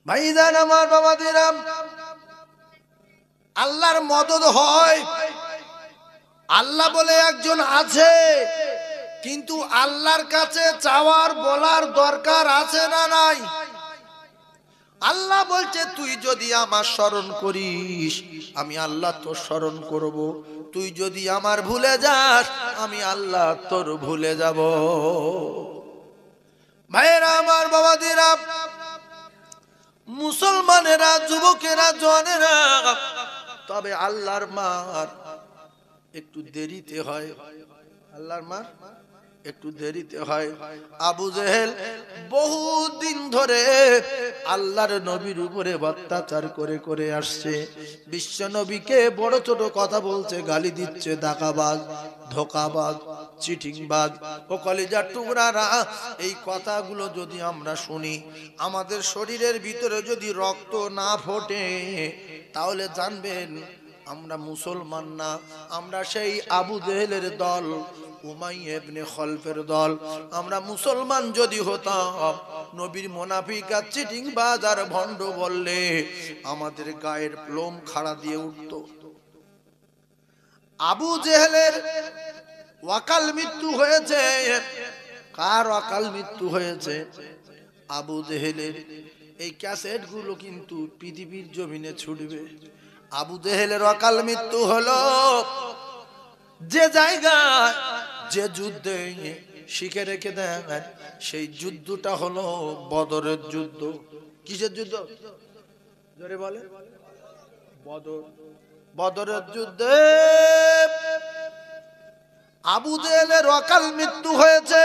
ভাইজান আমার বাবাদিরা, আল্লাহর মদদ হয়। আল্লাহ বলে একজন আছে, কিন্তু আল্লাহর কাছে চাওয়ার বলার দরকার আছে না নাই? আল্লাহ বলছে তুই যদি আমার স্মরণ করিস আমি আল্লাহ তোর স্মরণ করব, তুই যদি আমার ভুলে যাস আমি আল্লাহ তোর ভুলে যাব। ভাইরা আমার বাবাদিরা, মুসলমানেরা, যুবকেরা, জওয়ানেরা, তবে আল্লাহর মার একটু দেরিতে হয়। আল্লাহর মার একটু দেরিতে হয়। আবু জেহেল বহুদিন ধরে আল্লাহর নবীর উপরে অত্যাচার করে করে আসছে। বিশ্ব নবীকে বড় ছোট কথা বলছে, গালি দিচ্ছে, দাগাবাজ, ধোকাবাজ, চিটিংবাজ। ও কলিজার টুকরারা, এই কথাগুলো যদি আমরা শুনি, আমাদের শরীরের ভিতরে যদি রক্ত না ফোটে, তাহলে জানবেন আমরা মুসলমান না, আমরা সেই আবু জেহেলের দল, উমাইয়া ইবনে খলফের দল। আমরা মুসলমান যদি হতাম, নবীর মুনাফিক আর চিটিংবাজ আর ভণ্ড বললে আমাদের গায়ের লোম খাড়া দিয়ে উঠত। আবু জেহেলের ওয়াকাল মৃত্যু হয়েছে। কার অকাল মৃত্যু হয়েছে? আবু জেহেলের। এই ক্যাসেট গুলো কিন্তু পৃথিবীর জমিনে ছুটবে। আবু জেহেলের অকাল মৃত্যু হলো যে জায়গায়, যে যুদ্ধে শিখে রেখে দেন, সেই যুদ্ধটা হলো বদরের যুদ্ধ। কিসের যুদ্ধ? জোরে বলে। বদর। বদরের যুদ্ধে আবু জেহেলের অকাল মৃত্যু হয়েছে।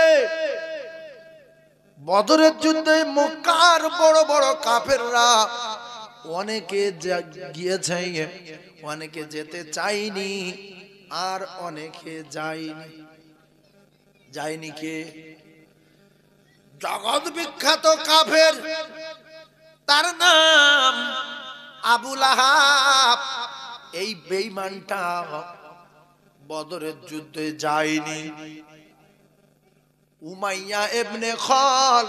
বদরের যুদ্ধে মক্কার বড় বড় কাফেররা অনেকে গিয়েছে, অনেকে যেতে চাইনি, আর অনেকে যায়নি। যায়নি কে? জগৎ বিখ্যাত কাফের, তার নাম আবু লাহাব। এই বেঈমানটা বদরের যুদ্ধে যায়নি। উমাইয়া ইবনে খল,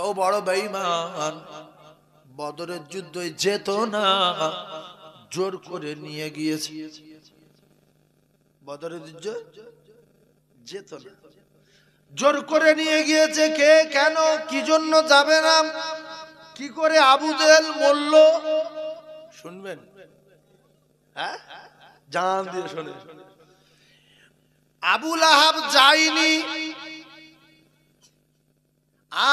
ও বড় বেঈমান, বদরের যুদ্ধে যেত না, জোর করে নিয়ে গিয়েছে। বদরের যুদ্ধ যেত না, জোর করে নিয়ে গিয়েছে। কে? কেন? কি জন্য যাবে না? কি করে আবু জেহেল মরল শুনবেন? হ্যাঁ, জান দিয়ে শুনে। আবু লাহাব যায়নি,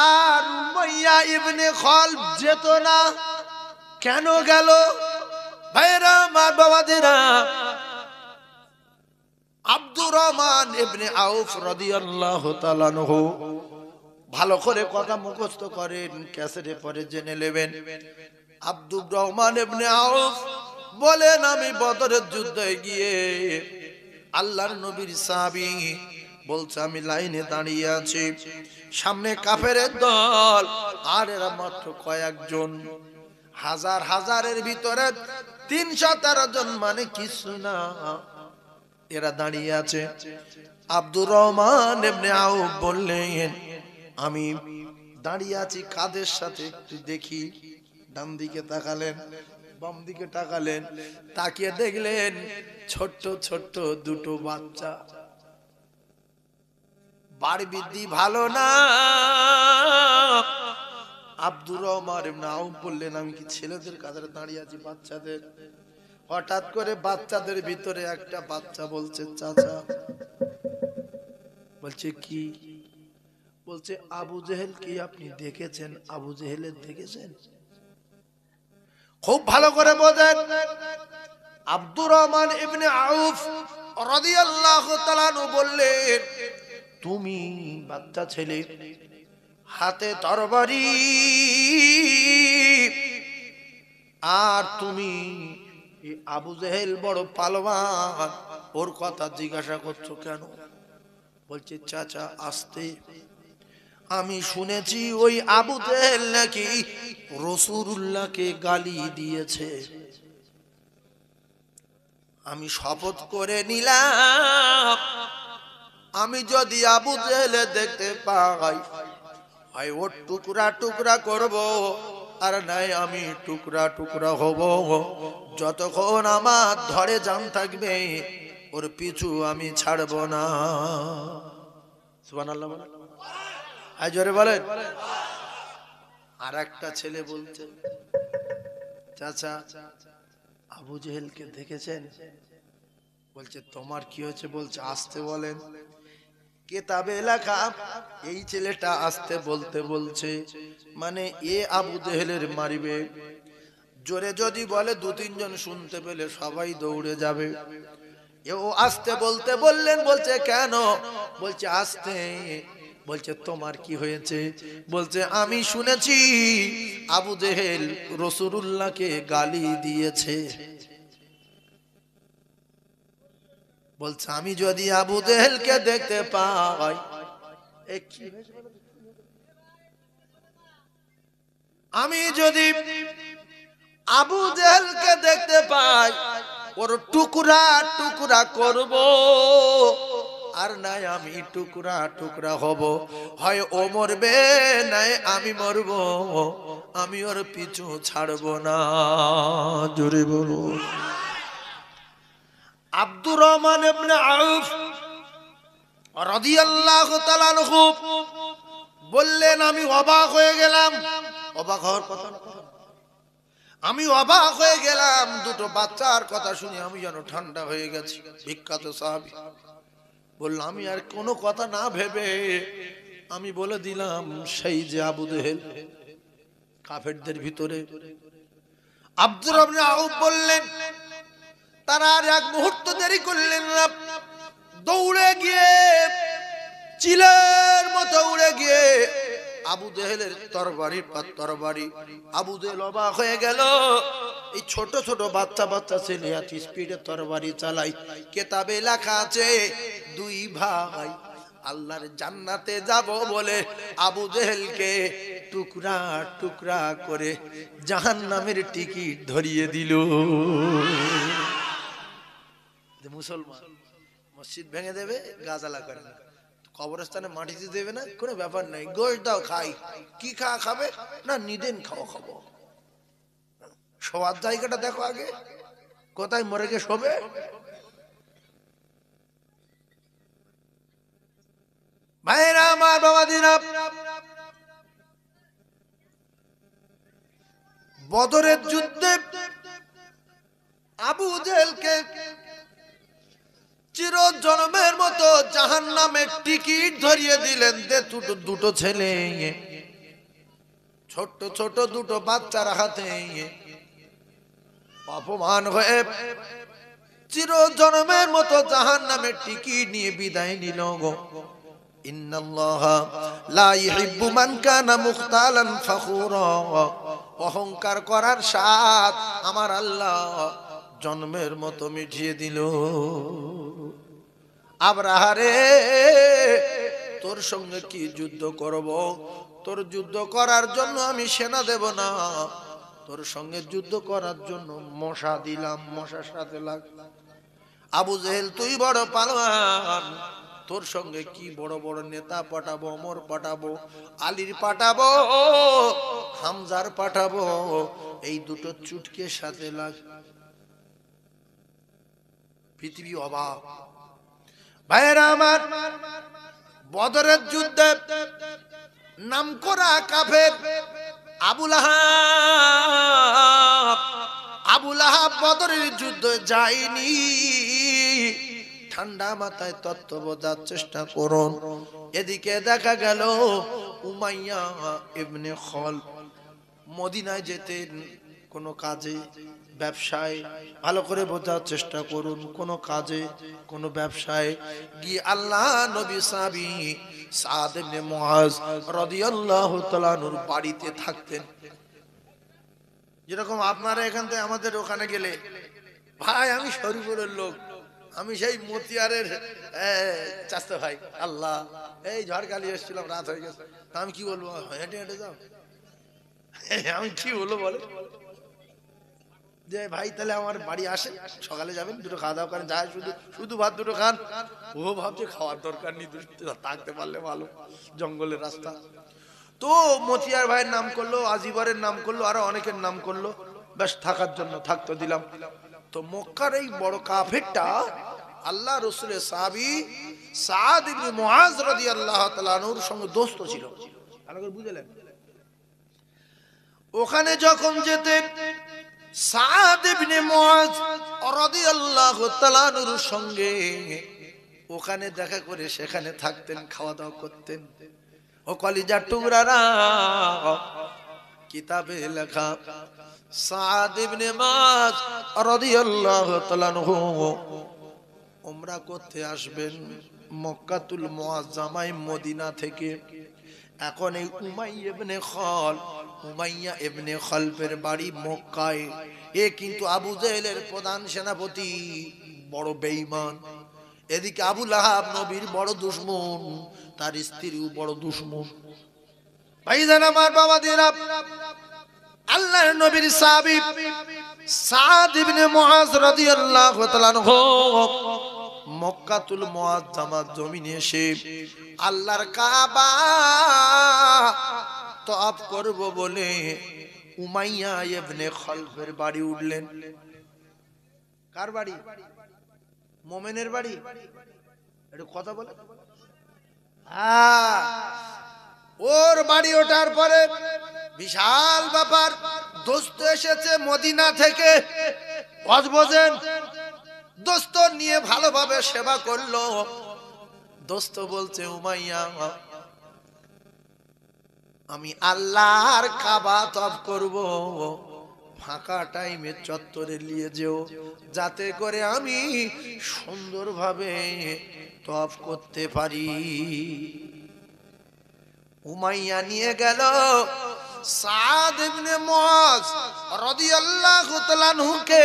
আর উমাইয়া ইবনে খলফ যেত না। কেন গেল? ভাইরা মা বাবাদেরা, আব্দুর রহমান ইবনে আউফ রাদিয়াল্লাহু তাআলা আনহু, ভালো করে কথা মুখস্থ করেন, ক্যাসেটে পরে জেনে নেবেন। আব্দুর রহমান ইবনে আউফ বলেন, আমি বদরের যুদ্ধে গিয়ে আল্লাহর নবীর সাহাবী, বলছে আমি লাইনে দাঁড়িয়ে আছি, সামনে কাফেরের দল, আর এরা মাত্র কয়েকজন, হাজার হাজারের ভিতরে 313 জন, মানে কিছু না, এরা দাঁড়িয়ে আছে। আব্দুর রহমান ইবনে আউফ বললেন, আমি দাঁড়িয়ে আছি কাদের সাথে একটু দেখি। ডান দিকে তাকালেন, বাম দিকে তাকালেন, তাকিয়ে দেখলেন ছোট্ট ছোট্ট দুটো বাচ্চা। বাড়ি বৃদ্ধি ভালো না। আব্দুর রহমান ইবনে আউফ বললেন, আমি কি ছেলেদের কাছে দাঁড়িয়ে আছি বাচ্চাদের? হঠাৎ করে বাচ্চাদের ভিতরে একটা বাচ্চা বলছে, চাচা। বলছে কি? বলছে আবু জেহেল কি আপনি দেখেছেন? আবু জেহেলের দেখেছেন? খুব ভালো করে বোঝেন। আব্দুর রহমান ইবনে আউফ রাদিয়াল্লাহু তাআলা আনহু বললেন, তুমি বাচ্চা ছেলে, হাতে তরবারি, আর তুমি আবু জেহেল বড় পালওয়ান, ওর কথা জিজ্ঞাসা করছো কেন? বলছে চাচা আস্তে, আমি শুনেছি ওই আবু জেহেল নাকি রাসূলুল্লাহকে গালি দিয়েছে। আমি শপথ করে নিলাম, আমি যদি আবু জেহেল দেখতে পাই, হয় ওর টুকরা টুকরা করব, আর নাই আমি টুকরা টুকরা হব। যতক্ষণ আমার ধরে জান থাকবে ওর পিছু আমি ছাড়ব না। সুবহানাল্লাহ বলেন, আয় জোরে বলেন। আর একটা ছেলে বলছে, চাচা আবু জেহেলকে দেখেছেন? বলছে তোমার কি হয়েছে? বলছে আসতে বলেন। কেতাবে লেখা এই ছেলেটা আসতে বলতে বলছে, মানে এ আবু জেহেলের মারিবে। জোরে যদি বলে দু তিনজন শুনতে পেলে সবাই দৌড়ে যাবে। ও আসতে বলতে বললেন, বলছে কেন? বলছে আসতে। বলছে তোমার কি হয়েছে? বলছে আমি শুনেছি আবু জেহেল রাসূলুল্লাহকে গালি দিয়েছে। বলছে আমি যদি আবু জেহেলকে দেখতে পাই, আমি যদি আবু জেহেলকে দেখতে পাই ওর টুকরা টুকরা করব, আর নাই আমি টুকরা টুকরা হব। হয় ও মরবে নাই আমি মরব, আমি ওর পিছু ছাড়ব না। জোরে বলুন। আব্দুর রহমান ইবনে আউফ রাদিয়াল্লাহু তাআলা আনহু বললেন, আমি অবাক হয়ে গেলাম। অবাক হওয়ার কথা না, আমি অবাক হয়ে গেলাম। দুটো বাচ্চার কথা শুনে আমি যেন ঠান্ডা হয়ে গেছি। বিখ্যাত সাহাবী বললাম, আমি আর কোনো কথা না ভেবে আমি বলে দিলাম, সেই যে আবু জেহেল কাফেরদের ভিতরে। আব্দুর রহমান আউফ বললেন, তারা আর এক মুহূর্ত দেরি করলেন না, দৌড়ে গিয়ে চিলের মতো উড়ে গিয়ে আবু জেহেলের তরবারির পর তরবারি। আবু জেহেল অবাক হয়ে গেল, এই ছোট ছোট বাচ্চা বাচ্চা ছেলে এত স্পিডে তরবারি চালাই। কেতাবে লেখা আছে দুই ভাই আল্লাহর জান্নাতে যাব বলে আবু জেহেলকে টুকরা টুকরা করে জাহান্নামের টিকিট ধরিয়ে দিল। মুসলমান মসজিদ ভেঙে দেবে, গাজালা করে না, কবরস্থানে মাটি দিয়ে দেবে না, কোনো ব্যাপার নাই, গোশত দাও খাই। কি খাবে না, নিদেন খাওয়া খাবো। শোয়ার জায়গাটা দেখো আগে, কোথায় মরে গিয়ে শোবে। ভাইরা আমার, বাবাদিরা, বদরের যুদ্ধে আবু জেহেলকে চির জন্মের মতো জাহান্নামের টিকিট ধরিয়ে দিলেন। দুটো ছেলে, ছোট ছোট দুটো বাচ্চার হাতে অপমান হয়ে চির জন্মের মতো জাহান্নামের টিকিট নিয়ে বিদায় নিল। ইন্নাল্লাহা লা ইউহিব্বু মান কানা মুখতালান ফখুরা। অহংকার করার স্বাদ আমার আল্লাহ জন্মের মতো মিটিয়ে দিল। আব্রাহা রে, তোর সঙ্গে কি যুদ্ধ করব? তোর যুদ্ধ করার জন্য আমি সেনা দেব না, তোর সঙ্গে যুদ্ধ করার জন্য মশা দিলাম, মশার সাথে লাগ। আবু জেহেল তুই বড় পালোয়ান, তোর সঙ্গে কি বড় বড় নেতা পাঠাবো, ওমর পাঠাবো, আলীর পাঠাবো, হামজার পাঠাবো, এই দুটো চুটকের সাথে লাগ। পৃথিবী অবাক। ভাইরা আমার, বদরের যুদ্ধে নামকরা কাফের আবু লাহাব বদরের যুদ্ধে যায়নি। ঠান্ডা মাথায় তত্ত্ব বোঝার চেষ্টা করুন। এদিকে দেখা গেল উমাইয়া ইবনে খালদ মদিনায় যেতেন কোনো কাজে, ব্যবসায়, ভালো করে বোঝার চেষ্টা করুন, কোনো কাজে, কোনো ব্যবসায় গিয়ে আল্লাহ নবী সাহাবী সাদ ইবনে মুআজ রাদিয়াল্লাহু তাআলা নূর বাড়িতে থাকতেন। যেরকম আপনারা এখান থেকে আমাদের ওখানে গেলে, ভাই আমি শরীফুরের লোক, আমি সেই মতিয়ারের চাচা ভাই, আল্লাহ এই ঝড়খালি এসেছিলাম, রাত হয়ে গেছে, আমি কি বলবো, হেঁটে হেঁটে যাও, আমি কি বলবো বলে যে ভাই তাহলে আমার বাড়ি আসে, সকালে যাবেন, দুটো খাওয়া দাওয়া করেন, যায় শুধু শুধু ভাত দুটো খান। ও ভাবছে খাওয়ার দরকার নেই, থাকতে পারলে ভালো, জঙ্গলের রাস্তা। তো মতিয়ার ভাইয়ের নাম করলো, আজিবরের নাম করলো, আরো অনেকের নাম করলো, বেশ থাকার জন্য থাকতে দিলাম। তো মক্কার এই বড় কাফেরটা আল্লাহ রসুলের সাহাবী সাদ ইবনে মুআজ রাদিয়াল্লাহু তাআলা আনহুর সঙ্গে দোস্ত ছিল। ভালো করে বুঝলেন? ওখানে যখন যেতেন সাদ ইবনে মুআজ রাদিয়াল্লাহু তাআলা আনহুর সঙ্গে ওখানে দেখা করে সেখানে থাকতেন, খাওয়া দাওয়া করতেন। ও কলিজার টুকরারা, কিতাবে লেখা সাদ ইবনে মুআজ রাদিয়াল্লাহু তাআলা আনহু উমরা করতে আসবেন মক্কাতুল মুআজ্জামায় মদিনা থেকে। এখন এই উমাইয়া ইবনে খালফের বাড়ি মক্কায়। এ কিন্তু আবু জেহেলের প্রধান সেনাপতি, বড় বেঈমান। এদিকে আবু লাহাব নবীর বড় দুশমন, তার স্ত্রীও বড় দুশমন। ভাইজান আমার, বাবাদিরা, আল্লাহর নবীর সাহাবী সাদ ইবনে মুআজ রাদিয়াল্লাহু তাআলা আনহু মক্কাতুল মুআজ্জামার জমিনে এসে আল্লাহর কাবা তওয়াফ করব বলে উমাইয়া ইবনে খালফের বাড়ি উঠলেন। কার বাড়ি? মোমেনের বাড়ি। একটু কথা বলে। ওর বাড়ি ওঠার পরে বিশাল ব্যাপার, দোস্ত এসেছে মদিনা থেকে। বোঝেন, দোস্ত নিয়ে ভালোভাবে সেবা করলো। দোস্ত বলছে, উমাইয়া, আমি আল্লাহর কাবা তওয়াফ করব, ফাঁকা টাইমে চত্বরে নিয়ে যেও, যাতে করে আমি সুন্দরভাবে তওয়াফ করতে পারি। উমাইয়া নিয়ে গেল সাদ ইবনে মুআজ রাদিয়াল্লাহু তাআলা আনহুকে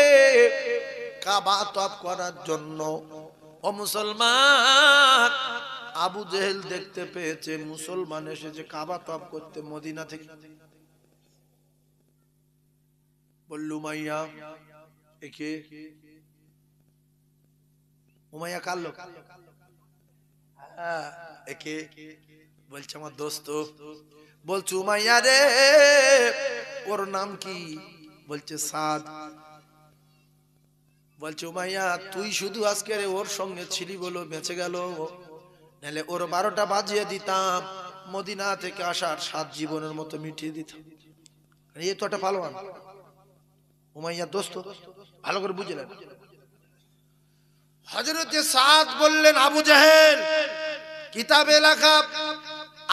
কাবা তওয়াফ করার জন্য। ও মুসলমান, আবু জেহেল দেখতে পেয়েছে মুসলমান এসেছে কাবা তওয়াফ করতে মদিনা থেকে। বলল, উমাইয়া একে? উমাইয়া কার লোক? একে? বলছে আমার দোস্ত। বলছে, উমাইয়া রে, ওর নাম কি? বলছে সাদ। বলছে, উমাইয়া তুই শুধু আজকে ওর সঙ্গে ছিলি বলো বেঁচে গেল, নাহলে ওর 12টা বাজিয়ে দিতাম, মদিনা থেকে আসার 7 জীবনের মতো মিটিয়ে দিতাম। এ তো একটা পালোয়ান। উমাইয়া দোস্ত, ভালো করে বুঝলেন। হযরতে সাদ বললেন, আবু জেহেল, কিতাবে লেখা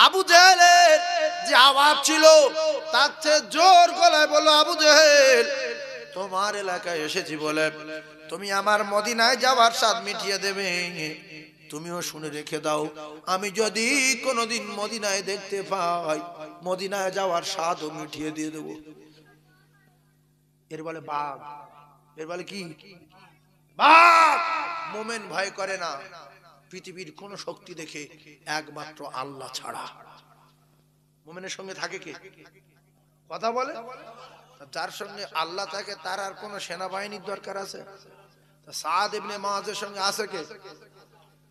আবু জেহেলের যে আওয়াজ ছিল তার চেয়ে জোর গলায় বলল, আবু জেহেল, তোমার এলাকায় এসেছি বলে তুমি আমার মদিনায় যাওয়ার স্বাদ মিটিয়ে দেবে। তুমিও শুনে রেখে দাও, আমি যদি কোনোদিন মদিনায় দেখতে পাই, মদিনায় যাওয়ার স্বাদও মিটিয়ে দিয়ে দেব। এর বলে বাঘ। এর বলে কি? বাঘ। মোমেন ভয় করে না পৃথিবীর কোন শক্তি দেখে, একমাত্র আল্লাহ ছাড়া। মোমেনের সঙ্গে থাকে কে? কথা বলে। যার সঙ্গে আল্লাহ থাকে তার আর কোন সেনাবাহিনীর দরকার আছে? সাদ ইবনে মুআজের সঙ্গে আছে কে?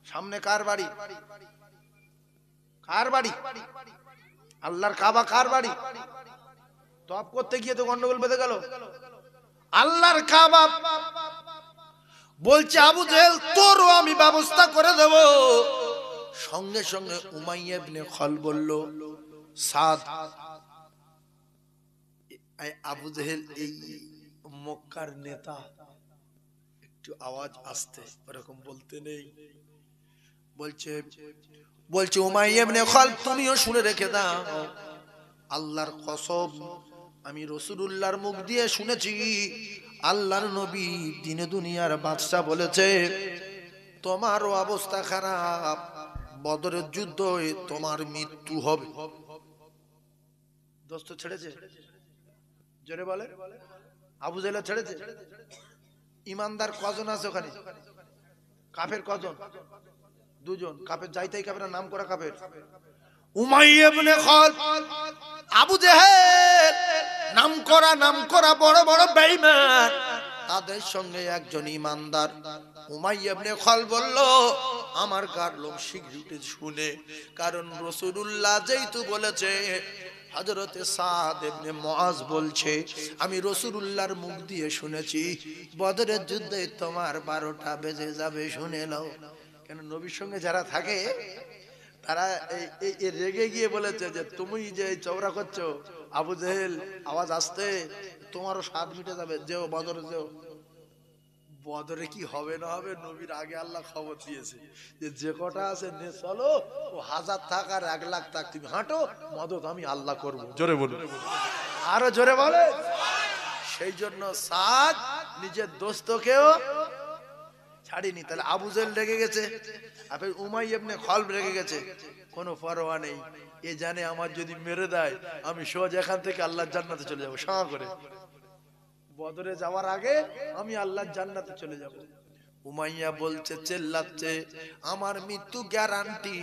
সামনে কার বাড়ি? কার বাড়ি? আল্লাহর কাবা কার বাড়ি? তওয়াফ করতে গিয়ে তো গন্ডগোল বেঁধে গেল। আল্লাহর কাবা। বলছে, আবু জেহেল, তোরও আমি ব্যবস্থা করে দেব। সঙ্গে সঙ্গে উমাইয়া ইবনে খালফ বলল, সাদ, আবু জেহেল এই মক্কার নেতা, একটু আওয়াজ আসতে, এরকম বলতে নেই। বলছে উমাইয়া ইবনে খালফ, তুমিও শুনে রেখে দাও, আল্লাহর কসম, আমি রাসূলুল্লাহর মুখ দিয়ে শুনেছি, আল্লাহর নবী দিনে দুনিয়ার বাদশা বলেছে, তোমারও অবস্থা খারাপ, বদরের যুদ্ধে তোমার মৃত্যু হবে। দোস্ত ছেড়েছে? জোরে বলে। আবু জেহেল ছেড়েছে? ইমানদার কজন আছে ওখানে? কাফের কজন? 2 জন। কাফের যাইতেই কাফের, নাম করা কাফের। উমাইয়া ইবনে খালফ, আবু জেহেল, নাম করা বড় বড় বেঈমান, তাদের সঙ্গে একজন ইমানদার উমাইয়া ইবনে খালব বলল আমার গার লোম শিগগির উঠে শুনে, কারণ রাসূলুল্লাহ যেহেতু বলেছে। হযরতে সাদ ইবনে মুআজ বলছে আমি রাসূলুল্লাহর মুখ দিয়ে শুনেছি বদরের যুদ্ধে তোমার 12টা বেজে যাবে, শুনে নাও। কেন নবীর সঙ্গে যারা থাকে তারা এই রেগে গিয়ে বলেছে যে তুমি যে চওড়া করছো আবু জেহেল, আওয়াজ আসতে, তোমারও স্বাদ মিটে যাবে, যেও বদরে যেও। বদরে কি হবে না হবে নবীর আগে আল্লাহ খবর দিয়েছে যে যে কটা আছে নে চলো, ও 1000 থাক আর 1 লাখ থাক, তুমি হাঁটো, মদত আমি আল্লাহ করব। জোরে বলুন, আরো জোরে বলে। সেই জন্য সাদ নিজের দোস্তকেও ছাড়িনি। তাহলে আবু জেহেল রেগে গেছে, আপনি উমাইয়া ইবনে খালব রেগে গেছে, কোনো পরোয়া নেই। এ জানে আমার যদি মেরে দেয় আমি সোজা এখান থেকে আল্লাহর জান্নাতে চলে যাবো, সাঁ করে বদরে যাওয়ার আগে আমি আল্লাহর জান্নাতে চলে যাব। উমাইয়া বলছে, চেল্লাচ্ছে আমার মৃত্যু গ্যারান্টি,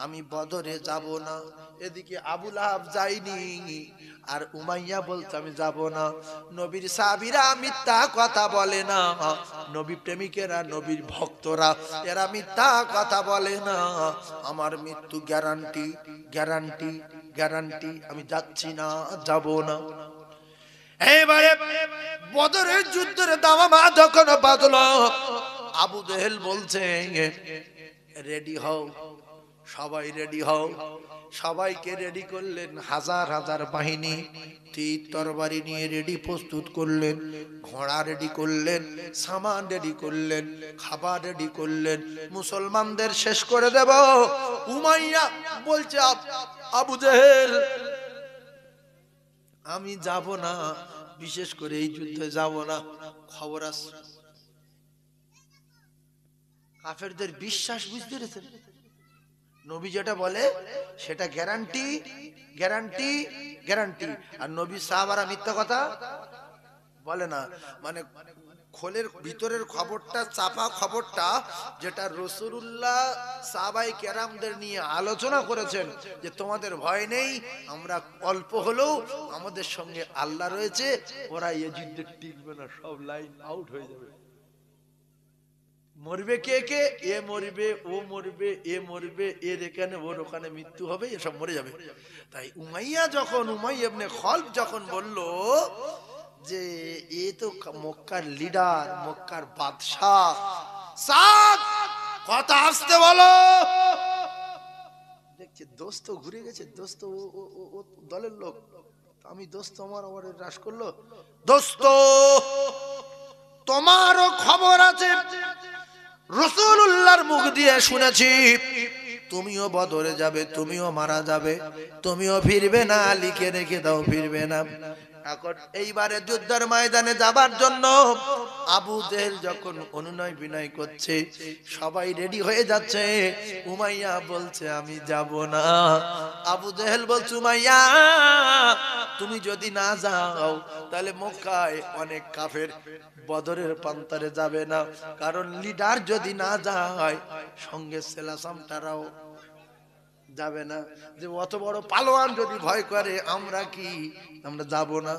আমি বদরে যাব না। এদিকে আবু লাহাব যায়নি, আর উমাইয়া বলছে আমি যাব না। নবীর সাহাবীরা মিথ্যা কথা বলে না, নবী প্রেমিকেরা, নবীর ভক্তরা, এরা মিথ্যা কথা বলে না। আমার মৃত্যু গ্যারান্টি, গ্যারান্টি, গ্যারান্টি, আমি যাচ্ছি না, যাব না। এবারে বদরের যুদ্ধের দামামা যখন বাজলো, আবু জেহেল বলছে রেডি হও, সবাই রেডি হও। সবাইকে রেডি করলেন, হাজার হাজার বাহিনী তীর তরবারি নিয়ে রেডি প্রস্তুত করলেন, ঘোড়া রেডি করলেন, সামান রেডি করলেন, খাবার রেডি করলেন, মুসলমানদের শেষ করে দেব। উমাইয়া বলছে আবু জেহেল আমি যাব না, বিশেষ করে এই যুদ্ধে যাব না। খবর আসছে কাফেরদের বিশ্বাস, বুঝতে পেরেছেন? নবী যেটা বলে সেটা গ্যারান্টি, গ্যারান্টি, গ্যারান্টি। আর নবী সাহাবারা মিথ্যা কথা বলে না। মানে খোলের ভিতরের খবরটা, চাপা খবরটা, যেটা রাসূলুল্লাহ সাহাবায়ে কেরামদের নিয়ে আলোচনা করেছেন যে তোমাদের ভয় নেই, আমরা অল্প হলেও আমাদের সঙ্গে আল্লাহ রয়েছে, ওরা এই যুদ্ধে টিকবে না, সব লাইন আউট হয়ে যাবে। মরবে কে কে, এ মরবে, ও মরবে, এ মরবে, এর এখানে ওর ওখানে মৃত্যু হবে, এসব মরে যাবে। তাই উমাইয়া ইবনে খালব যখন বলল যে এ তো মক্কার লিডার, মক্কার বাদশাহ, সাদ কথা আসতে বলো। দেখছে দোস্ত ঘুরে গেছে, দোস্ত ও দলের লোক, আমি দোস্ত আমার হ্রাস করলো। দোস্ত তোমারও খবর আছে, রাসূলুল্লাহর মুখ দিয়ে শুনেছি তুমিও বদরে যাবে, তুমিও মারা যাবে, তুমিও ফিরবে না, লিখে রেখে দাও, ফিরবে না। এখন এইবারে যুদ্ধের ময়দানে যাবার জন্য আবু জেহেল যখন অনুনয় বিনয় করছে, সবাই রেডি হয়ে যাচ্ছে, উমাইয়া বলছে আমি যাব না। আবু জেহেল বলছে উমাইয়া তুমি যদি না যাও তাহলে মক্কায় অনেক কাফের বদরের প্রান্তরে যাবে না, কারণ লিডার যদি না যায় সঙ্গে সেলাসামটারাও যাবে না, যে অত বড় পালোয়ান যদি ভয় করে আমরা কি, আমরা যাব না।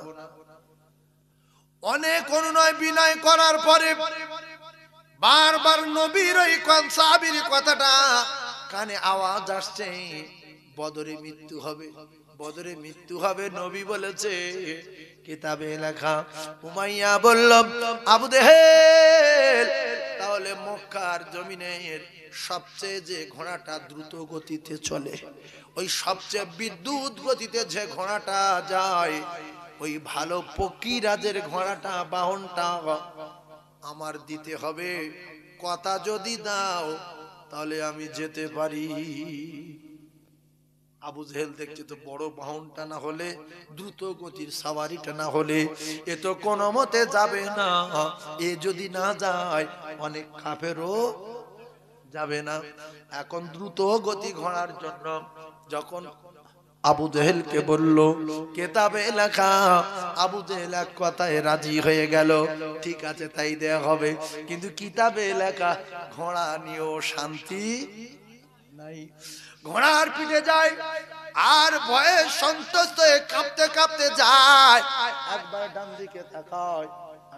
অনেক অনুনয় বিনয় করার পরে বারবার নবীর ওই সাহাবীর কথাটা কানে আওয়াজ আসছে, বদরে মৃত্যু হবে, বদরে মৃত্যু হবে, নবী বলেছে, কিতাবে লেখা। উমাইয়া বলল আবু জেহেল তাহলে মক্কার জমিনের সবচেয়ে যে ঘোড়াটা দ্রুত গতিতে চলে, ওই সবচেয়ে বিদ্যুৎ গতিতে যে ঘোড়াটা যায়, ওই ভালো পকিরাজের ঘোড়াটা, বাহনটা আমার দিতে হবে। কথা যদি দাও তাহলে আমি যেতে পারি। আবু জেহেল দেখছে তো বড় বাহনটা না হলে, দ্রুত গতির সাওয়ারিটা না হলে এ তো কোনো মতে যাবে না, এ যদি না যায় অনেক কাফেরও যাবে না। এখন দ্রুত গতি ঘোড়ার জন্য যখন আবু জেহেলকে বলল কিতাবে লেখা, আবু জেহেল এক কথায় রাজি হয়ে গেল, ঠিক আছে তাই দেয়া হবে, কিন্তু কিতাবে লেখা ঘোড়া নিয়েও শান্তি নাই। ঘোড়ার পিঠে যায় আর ভয়ে সন্তুষ্ট হয়ে কাঁপতে কাঁপতে যায়, একবার ডান দিকে তাকায়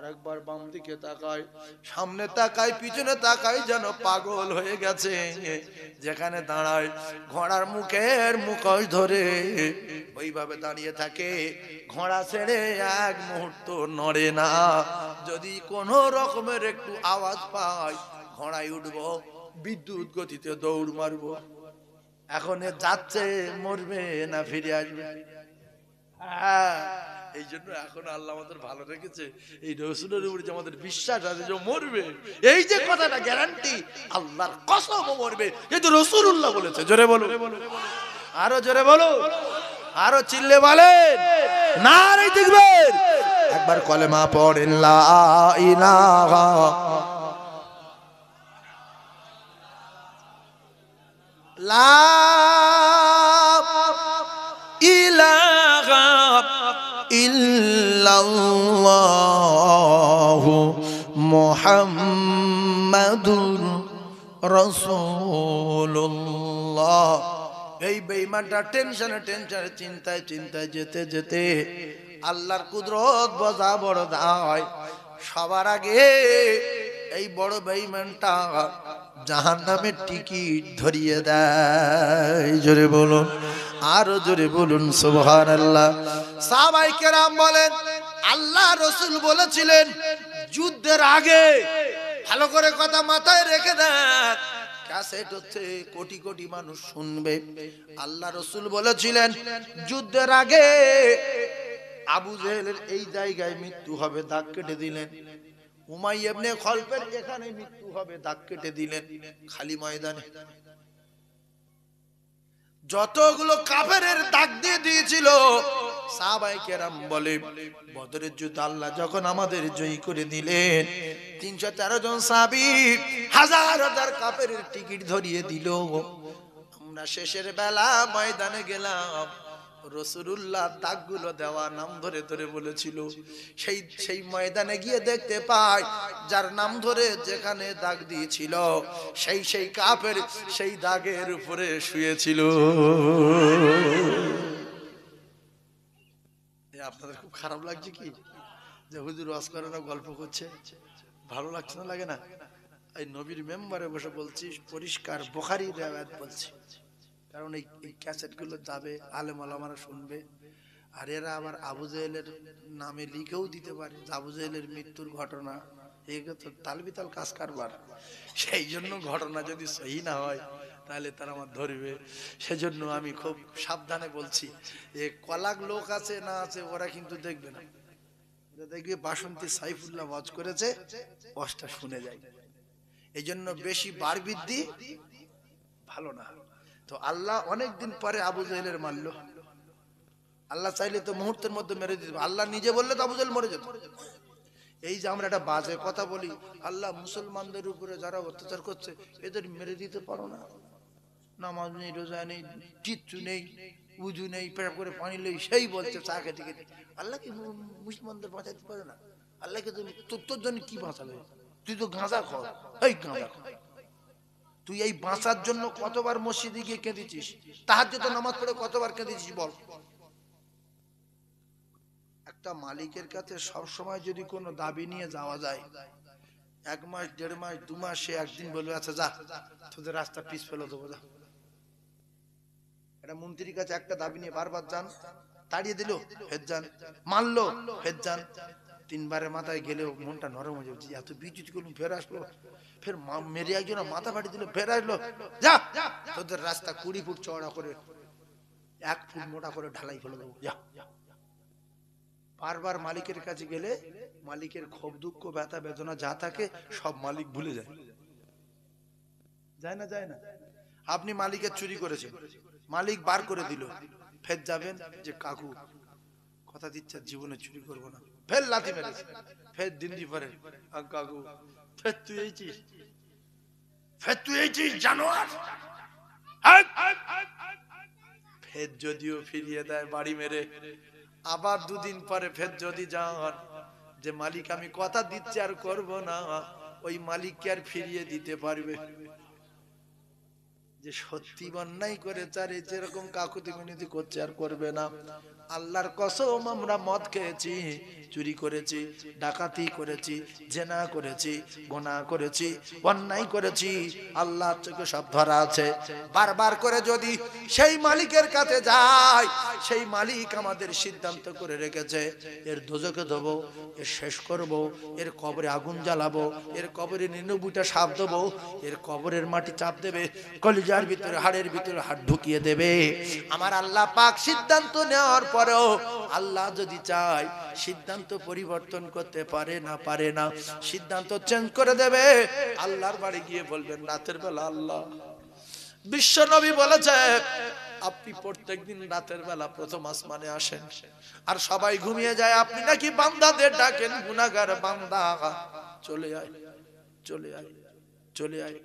আরেকবার বাম দিকে তাকায়, সামনে তাকায়, পিছনে তাকায়, যেন পাগল হয়ে গেছে। যেখানে দাঁড়ায় ঘোড়ার মুখের মুখোশ ধরে ওইভাবে দাঁড়িয়ে থাকে। ঘোড়া ছেড়ে এক মুহূর্ত নড়ে না। যদি কোনো রকমের একটু আওয়াজ পায় ঘোড়ায় উঠবো, বিদ্যুৎ গতিতে দৌড় মারবো। এখন যাচ্ছে, মরবে না ফিরে আসবে? এই জন্য এখন আল্লাহ আমাদের ভালো রেখেছে, এই রসুলের উপরে যে আমাদের বিশ্বাস আছে যে মরবে, এই যে কথাটা গ্যারান্টি, আল্লাহর কসম মরবে, এই তো রাসূলুল্লাহ বলেছে। জোরে বলো, আরো জোরে বলো, আরো চিল্লে বলেন নারে তাকবীর। একবার কলেমা পড়েন লা ইলাহা লা ইলাহা ইল্লাল্লাহু মুহাম্মাদুর রাসূলুল্লাহ। এই বেঈমানটা টেনশনে চিন্তায় যেতে যেতে আল্লাহর কুদরত বোঝা বড় দায়। সবার আগে এই বড় বেঈমানটা জাহান্নামের টিকিট ধরিয়ে দেয়। জোরে বলুন, আরো জোরে বলুন সুবহানাল্লাহ। সাহাবায়ে কেরাম বলেন, আল্লাহ রাসূল বলেছিলেন যুদ্ধের আগে, ভালো করে কথা মাথায় রেখে দেন, ক্যাসেট হচ্ছে, কোটি কোটি মানুষ শুনবে। আল্লাহ রাসূল বলেছিলেন যুদ্ধের আগে আবু জেহেলের এই জায়গায় মৃত্যু হবে, দাগ কেটে দিলেন। উমাইয়া ইবনে খলফের এখানে মৃত্যু হবে, দাগ কেটে দিলেন। খালি ময়দানে যতগুলো কাফেরের দাগ দিয়ে দিয়েছিল, সাহাবায়ে কেরাম বলে বদরের যুদ্ধ আল্লাহ যখন আমাদের জয়ী করে দিলেন, 313 জন সাহাবী হাজার হাজার কাফেরের টিকিট ধরিয়ে দিল। আমরা শেষের বেলা ময়দানে গেলাম, রাসূলুল্লাহ দাগগুলো দেওয়া নাম ধরে ধরে বলেছিল। সেই ময়দানে গিয়ে দেখতে পাই যার নাম ধরে যেখানে দাগ দিয়েছিল সেই কাফের সেই দাগের উপরে শুয়েছিল। আপনাদের খুব খারাপ লাগছে কি যে হুজুর ওয়াজ করে না, গল্প করছে? ভালো লাগছে না, লাগে না? এই নবীর মেম্বারে বসে বলছি, পরিষ্কার বুখারীর riwayat বলছি, কারণ এই ক্যাসেট গুলো যাবে, আলেম ওলামারা শুনবে, আর এরা আবার আবু জেহেলের নামে লিখেও দিতে পারে আবু জেহেলের মৃত্যুর ঘটনা। এগুলো তো তালবিতাল কাজ কারবার। সেই জন্য ঘটনা যদি সহি না হয় তাহলে তারা আমার ধরবে। সেজন্য আমি খুব সাবধানে বলছি, এ কলাক লোক আছে না আছে ওরা কিন্তু দেখবে না, দেখবে বাসন্তী সাইফুল্লাহ ওয়াজ করেছে, ওয়াজটা শুনে যায়। এই জন্য বেশি বার বৃদ্ধি ভালো না। তো আল্লাহ অনেকদিন পরে আবু জেহেলের মারল। আল্লাহ চাইলে তো মুহূর্তের মধ্যে মেরে দিত, আল্লাহ নিজে বললে তো আবু জেহেল মরে যেত। এই যে আমরা একটা বাজে কথা বলি, আল্লাহ মুসলমানদের উপরে যারা অত্যাচার করছে এদের মেরে দিতে পারো না? নামাজ নেই, রোজা নেই, কিচ্ছু নেই, উজু নেই, পেট করে পানি নেই, সেই বলছে চা খেতে খেতে। আল্লাহ কি মুসলমানদের বাঁচাতে পারে না? আল্লাহকে তোর জন্য কি বাঁচাবে? তুই তো গাঁজা খা, এই গাঁজা খা। তুই এই বাঁচার জন্য কতবার মসজিদে গিয়ে কেঁদেছিস? তাহাজ্জুদ নামাজ পড়ে কতবার কেঁদেছিস বল? একটা মালিকের কাছে সব সময় যদি কোনো দাবি নিয়ে যাওয়া যায়, 1 মাস 1.5 মাস 2 মাস, সে একদিন বলবে আচ্ছা যা, তোদের রাস্তা পিছ ফেলে দেবো যা। এটা মন্ত্রীর কাছে একটা দাবি নিয়ে বারবার যান, তাড়িয়ে দিল ফের যান, মারলো ফের যান, 3 বারের মাথায় গেলেও মনটা নরম হয়ে যাচ্ছে, এত বিদ্যুৎ করুন ফের আসলো, ফের মেরে একজন মাথা ফাটি দিল, ফের আসলো, যা তোদের রাস্তা 20 ফুট চওড়া করে 1 ফুট মোটা করে ঢালাই ফেলে দেবো যা। বারবার মালিকের কাছে গেলে মালিকের ক্ষোভ দুঃখ ব্যথা বেদনা যা থাকে সব মালিক ভুলে যায়। যায় না? যায় না? আপনি মালিকের চুরি করেছেন, মালিক বার করে দিল, ফের যাবেন যে কাকু কথা দিচ্ছে জীবনে চুরি করবো না, ফের লাথি মেরেছে, ফের দিন পরে কাকু ফের তুই এইছিস, ফের তুই এইছিস জানোয়ার, ফের যদিও ফিরিয়ে দেয় বাড়ি মেরে, আবার 2 দিন পরে ফের যদি যান যে মালিক আমি কথা দিচ্ছি আর করব না, ওই মালিককে আর ফিরিয়ে দিতে পারবে? যে সত্যি অন্যায় করেছে আর এই যেরকম কাকুতি মিনতি করছে আর করবে না। আল্লাহর কসম আমরা মদ খেয়েছি, চুরি করেছি, ডাকাতি করেছি, জেনা করেছি, গুনাহ করেছি, অন্যায় করেছি, আল্লাহর চোখে সব ধরা আছে। বারবার করে যদি সেই মালিকের কাছে যাই, সেই মালিক আমাদের সিদ্ধান্ত করে রেখেছে এর দোজখে দেবো, এর শেষ করব, এর কবরে আগুন জ্বালাবো, এর কবরে 99টা সাপ দেবো, এর কবরের মাটি চাপ দেবে, কলিজার ভিতরে হাড়ের ভিতরে হাত ঢুকিয়ে দেবে। আমার আল্লাহ পাক সিদ্ধান্ত নেওয়ার পরেও আল্লাহ যদি চায় সিদ্ধান্ত পরিবর্তন করতে পারে না, পারে না, সিদ্ধান্ত চেঞ্জ করে দেবে। আল্লাহর বাড়ি গিয়ে বলবেন রাতের বেলা আল্লাহ। বিশ্ব নবী বলেছে আপনি প্রত্যেকদিন রাতের বেলা প্রথম আসমানে আসেন আর সবাই ঘুমিয়ে যায়, আপনি নাকি বান্দাদের ডাকেন, গুনাহগার বান্দা চলে আয়, চলে আয়, চলে আয়,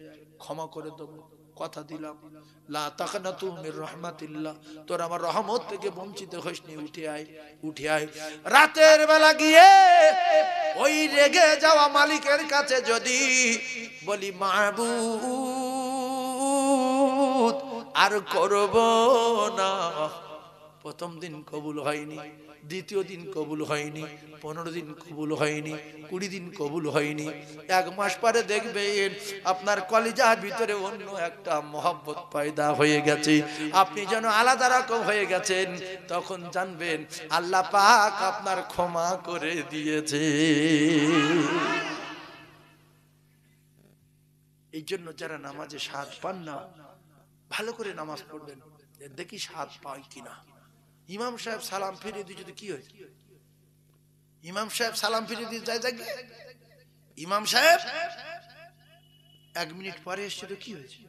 ক্ষমা করে দেবো, কথা দিলাম, লা তাকনাতু মির রাহমাতিল্লাহ, তোর আমার রহমত থেকে বঞ্চিত হইসনি, উঠে আয়, উঠে আয়। রাতের বেলা গিয়ে ওই রেগে যাওয়া মালিকের কাছে যদি বলি মাবুদ আর করব না, প্রথম দিন কবুল হয়নি, দ্বিতীয় দিন কবুল হয়নি, 15 দিন কবুল হয়নি, 20 দিন কবুল হয়নি, 1 মাস পরে দেখবেন আপনার কলিজার ভিতরে অন্য একটা মহব্বত পয়দা হয়ে গেছে, আপনি যেন আলাদা রকম হয়ে গেছেন, তখন জানবেন আল্লাহ পাক আপনার ক্ষমা করে দিয়েছে। এই জন্য যারা নামাজে স্বাদ পান না, ভালো করে নামাজ পড়বেন, দেখি স্বাদ পাই কিনা। ইমাম সাহেব সালাম ফিরিয়ে দিয়ে যদি কি হয়, ইমাম সাহেব সালাম ফিরিয়ে দিয়ে যায়, দেখবে ইমাম সাহেব 1 মিনিট পরে এসছে তো কি হয়েছে,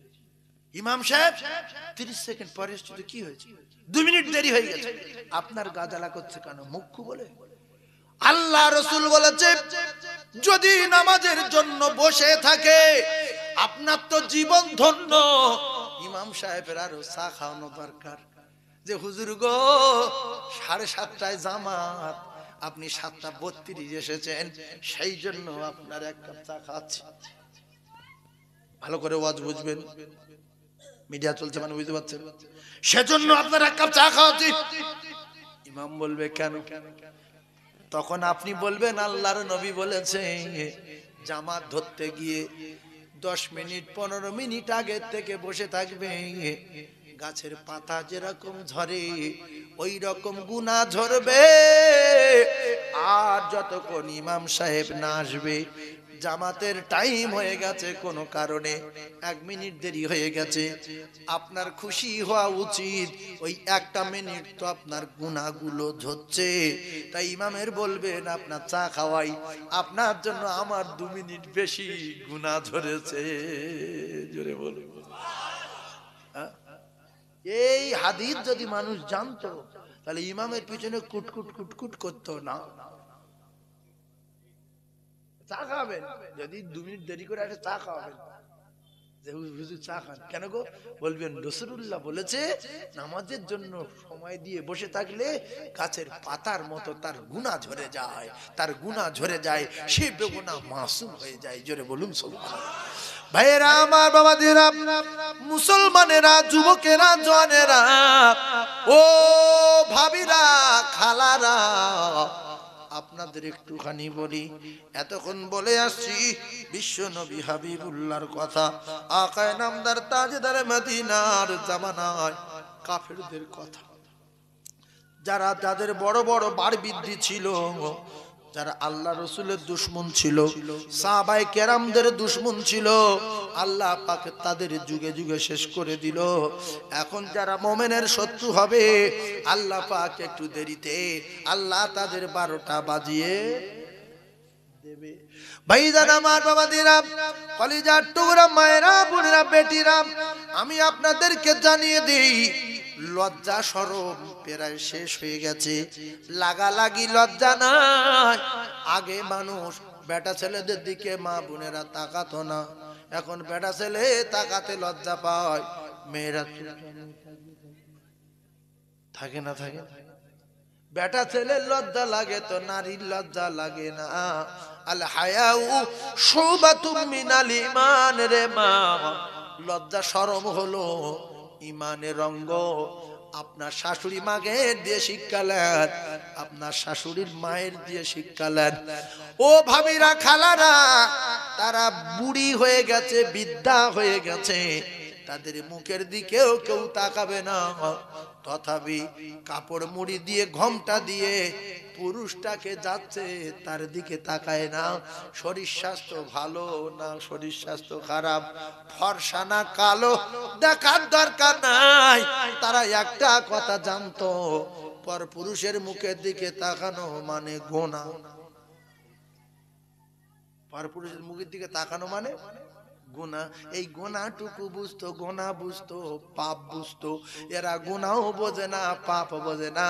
ইমাম সাহেব 30 সেকেন্ড পরে এসছে তো কি হয়েছে, 2 মিনিট দেরি হয়ে গেছে, আপনার গা জ্বালা করছে কেন, মুখ্য বলে? আল্লাহ রাসূল বলেছে যদি নামাজের জন্য বসে থাকে আপনার তো জীবন ধন্য। ইমাম সাহেবের আরো চা খাওয়ানো দরকার, যে হুজুর গো 7:30টায় জামাত, আপনি 7:32 এসেছেন, সেই জন্য আপনার 1 কাপ চা খাচ্ছি। ভালো করে ওয়াজ বুঝবেন, মিডিয়া চলছে মানে বুঝতে পারছেন, সেজন্য আপনার 1 কাপ চা খাওয়াচ্ছি। ইমাম বলবে কেন? তখন আপনি বলবেন আল্লাহর নবী বলেছে জামাত ধরতে গিয়ে 10 মিনিট 15 মিনিট আগে থেকে বসে থাকবে, গাছের পাতা যেরকম ঝরে ওই রকম গুনাহ ঝরবে। আর যতক্ষণ ইমাম সাহেব না আসবে, জামাতের টাইম হয়ে গেছে, কোনো কারণে 1 মিনিট দেরি হয়ে গেছে, আপনার খুশি হওয়া উচিত, ওই 1টা মিনিট তো আপনার গুনাহগুলো ঝরছে। তাই ইমামের বলবেন আপনার চা খাওয়াই, আপনার জন্য আমার 2 মিনিট বেশি গুনাহ ঝরেছে। জোরে বলুন। এই হাদিস যদি মানুষ জানতো তাহলে ইমামের পিছনে কুটকুট কুটকুট করতো না। চা খাবেন, যদি 2 মিনিট দেরি করে আসে চা খাওয়াবেন, যে হুজুর চা খান কেন গো, বলবেন রাসূলুল্লাহ বলেছে নামাজের জন্য সময় দিয়ে বসে থাকলে গাছের পাতার মতো তার গুনাহ ঝরে যায়, তার গুনাহ ঝরে যায়, সে বেগুনাহ মাসুম হয়ে যায়। জোরে বলুন সুবহানাল্লাহ। ভাইয়েরা আমার, বাবাদেরা, মুসলমানেরা, যুবকেরা, জওয়ানেরা, ও ভাবিরা, খালারা, আপনাদের একটুখানি বলি, এতক্ষণ বলে আসছি বিশ্ব নবী হাবিবুল্লাহর কথা, আকায়ে নামদার তাজদার মদিনার জামানায় কাফেরদের কথা, যারা যাদের বড় বড় বাড় বৃদ্ধি ছিল, যারা আল্লাহ রসুলের দুশমন ছিল, সাহাবায়ে কেরামদের দুশমন ছিল, আল্লাহ পাক তাদের যুগে যুগে শেষ করে দিল। এখন যারা মুমিনের শত্রু হবে, আল্লাহ পাক একটু দেরিতে আল্লাহ তাদের 12টা বাজিয়ে দেবে। ভাইজান আমার, বাবাদিরা, কলিজার টুকরা মায়েরা, বোনেরা, বেটিরা, আমি আপনাদেরকে জানিয়ে দিই লজ্জা শরম প্রায় শেষ হয়ে গেছে, লাগালাগি লজ্জা নাই। আগে মানুষ বেটা ছেলেদের দিকে মা বোনেরা তাকাতো না, এখন বেটা ছেলে তাকাতে লজ্জা পায়, মেয়েরা থাকে না, থাকে বেটা ছেলের লজ্জা লাগে তো নারীর লজ্জা লাগে না। আল হায়াউ শুবাতুম মিনাল ঈমান রে মা, লজ্জা শরম হলো ইমানের অঙ্গ। আপনার শাশুড়ি মাকে দিয়ে শিক্ষালেন, আপনার শাশুড়ির মায়ের দিয়ে শিক্ষালেন। ও ভাবিরা খালারা, তারা বুড়ি হয়ে গেছে, বৃদ্ধা হয়ে গেছে, তাদের মুখের দিকেও কেউ তাকাবে না। তথাপি কাপড় মুড়ি দিয়ে ঘোমটা দিয়ে পুরুষটাকে যাচ্ছে, তার দিকে তাকায় না। শরীর স্বাস্থ্য ভালো না শরীর স্বাস্থ্য খারাপ, ফর্সা না কালো, দেখার দরকার নাই। তারা একটা কথা জানতো, পর পুরুষের মুখের দিকে তাকানো মানে গোনা। পর পুরুষের মুখের দিকে তাকানো মানে গুনাহ। এই গুনাহটুকু বুঝতো, গুনাহ বুঝতো, পাপ বুঝতো। এরা গুনাহও বোঝে না, পাপ বোঝে না।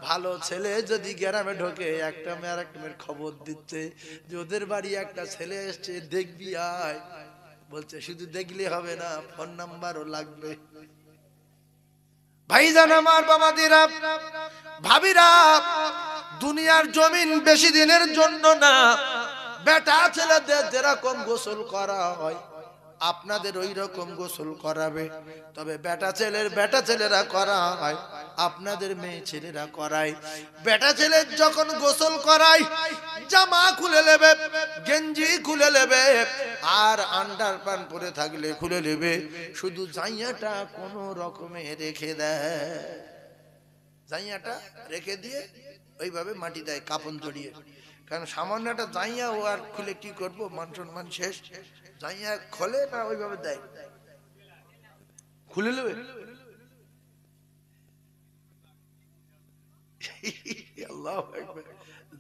ভালো ছেলে যদি গ্রামে ঢোকে, একটা মেয়ে আরেকটা মেয়ের খবর দিচ্ছে যে ওদের বাড়ি একটা ছেলে এসছে, দেখবি আয়। বলছে শুধু দেখলে হবে না, ফোন নাম্বারও লাগবে। ভাইজান আমার, বাবাদিরা, ভাবিরা, দুনিয়ার জমিন বেশি দিনের জন্য না। বেটা ছেলেদের যেরকম গোসল করা হয় আপনাদের ওই রকম গোসল করাবে। তবে বেটা ছেলেরা করা হয়, আপনাদের মেয়ে ছেলেরা করায়। বেটা ছেলে যখন গোসল করায়, জামা খুলে নেবে, গেঞ্জি খুলে নেবে, আর আন্ডার প্যান্ট পরে থাকলে খুলে নেবে, শুধু জাইয়াটা কোনো রকমে রেখে দেয়। জাইয়াটা রেখে দিয়ে ওইভাবে মাটি দেয় কাপড় জড়িয়ে। কারণ সামান্য একটা জাইয়া ও আর খুলে কি করবো, মান সম্মান শেষ। জাইয়া খোলে না, ওইভাবে দেয়, খুলে নেবে। আল্লাহু আকবার।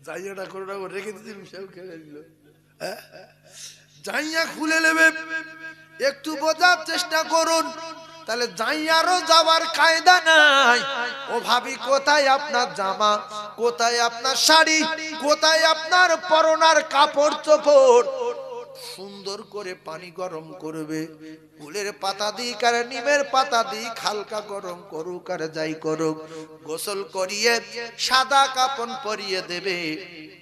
জাইয়াটা করে না, রেখে দিয়েছিল, সেও খেলে দিল। জাইয়া খুলে নেবে। একটু বোঝার চেষ্টা করুন, তাহলে জাইয়ারও যাওয়ার কায়দা নাই। ও ভাবি, কোথায় আপনার জামা, কোথায় আপনার শাড়ি, কোথায় আপনার পরনার কাপড় চোপড়? সুন্দর করে পানি গরম করবে, ফুলের পাতা দিয়ে আর নিমের পাতা দিয়ে হালকা গরম করুক আর যাই করুক, গোসল করিয়ে সাদা কাপড় পরিয়ে দেবে।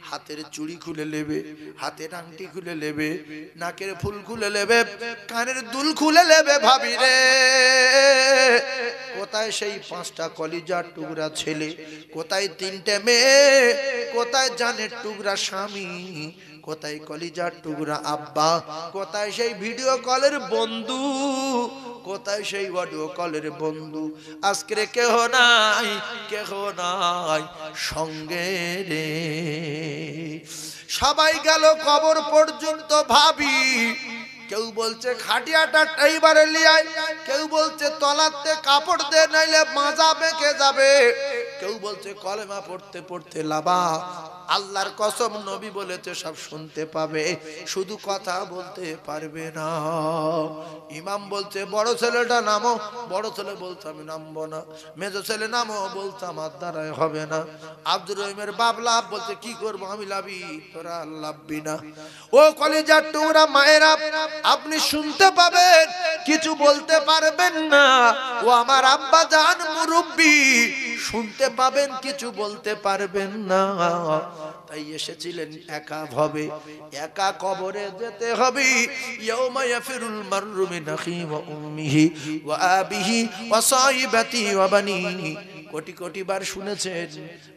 হাতের চুড়ি খুলে নেবে, হাতের আংটি খুলে নেবে, নাকের ফুল খুলে নেবে, কানের দুল খুলে নেবে। ভাবি রে, কোথায় সেই 5টা কলিজার টুকরা ছেলে, কোথায় 3টে মেয়ে, কোথায় জানের টুকরা স্বামী, কোথায় কলিজার টুকরা আব্বা, কোথায় সেই ভিডিও কলের বন্ধু, কোথায় সেই অডিও কলের বন্ধু? আজকে কেহ নাই, কেহ নাই সঙ্গে রে। সবাই গেল কবর পর্যন্ত। ভাবি, কেউ বলছে খাটিয়াটা এইবারে লিয়ায়, কেউ বলছে তলাতে কাপড় দে নাইলে মাজা বেঁকে যাবে, কেউ বলছে কলেমা পড়তে পড়তে লাবা। আল্লাহর কসম, নবী বলেছে সব শুনতে পাবে, শুধু কথা বলতে পারবে না। ইমাম বলছে বড় ছেলেটা নামো, বড় ছেলে বলছে আমি নামবো না। মেজো ছেলে নামো, বলছে আমার দ্বারাই হবে না। আব্দুর রহিমের বাপ লাভ বলছে কি করবো আমি, লাভি, তোরা লাভবি না। ও কলিজার টুকরা মায়েরা, আপনি শুনতে পাবেন, কিছু বলতে পারবেন না। ও আমার আব্বা জান মুরব্বি, শুনতে পাবেন, কিছু বলতে পারবেন না। তাই এসেছিলেন একা ভাবে, একা কবরে যেতে হবে। ইয়াউমা ইয়াফিরুল মাররু মিন আখিহি ওয়া উম্মিহি ওয়া আবিহি ওয়া সাহিবাতি ওয়া বানিহি। কোটি কোটি বার শুনেছেন,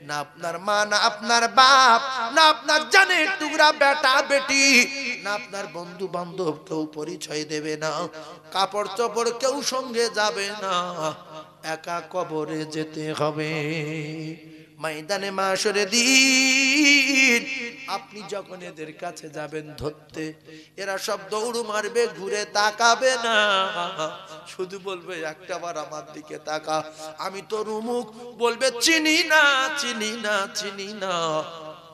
না আপনার মা, না আপনার বাপ, না আপনার জানের টুকরা বেটা বেটি, না আপনার বন্ধু বান্ধব কেউ পরিচয় দেবে না, কাপড় চোপড় কেউ সঙ্গে যাবে না, একা কবরে যেতে হবে। ময়দানে মাশরে দিন আপনি যখন এদের কাছে যাবেন ধরতে, এরা সব দৌড় মারবে, ঘুরে তাকাবে না, শুধু বলবে একটাবার আমার দিকে তাকা, আমি তো রুমুক। বলবে চিনি না, চিনি না, চিনি না।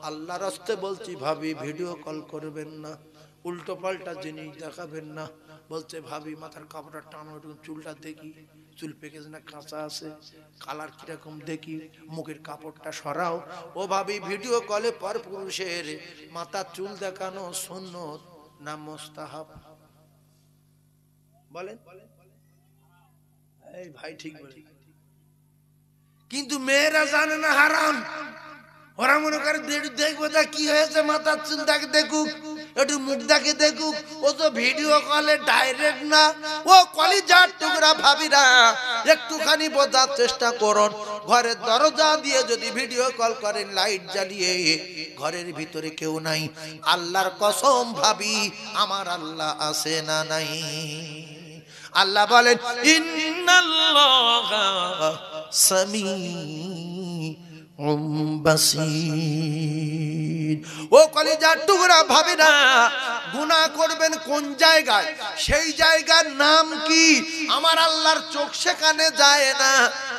আল্লাহর রাস্তে বলছি ভাবি, ভিডিও কল করবেন না, উল্টো পাল্টা জিনিস দেখাবেন না। বলছে ভাবি মাথার কাপড়টা টানো, চুলটা দেখি, চুল পেকেছে না কাঁচা আছে, কালার কিরকম দেখি, মুখের কাপড়টা সরাও। ও ভাবি, ভিডিও কলে পর পুরুষের মাথার চুল দেখানো সুন্নত না মুস্তাহাব? বলেন এই ভাই, ঠিক বলে। কিন্তু মেয়েরা জানে না হারাম। ওরা মনে করে দেখবো তা কি হয়েছে, মাথার চুল দেখুক, একটু মুখ দেখে দেখুক, ও তো ভিডিও কলে ডাইরেক্ট না। ও কলিজার টুকরা ভাবিরা, একটুখানি বোঝার চেষ্টা করুন। ঘরের দরজা দিয়ে যদি ভিডিও কল করেন লাইট জ্বালিয়ে, ঘরের ভিতরে কেউ নাই, আল্লাহর কসম ভাবি আমার আল্লাহ আছে না নাই? আল্লাহ বলেন ইন্নাল্লাহা সামিউম বাসীর। ও কলিজার টুকরা ভাবিরা, গুনাহ করবেন কোন জায়গায়, সেই জায়গার নাম কি? আমার আল্লাহর চোখ সেখানে যায় না,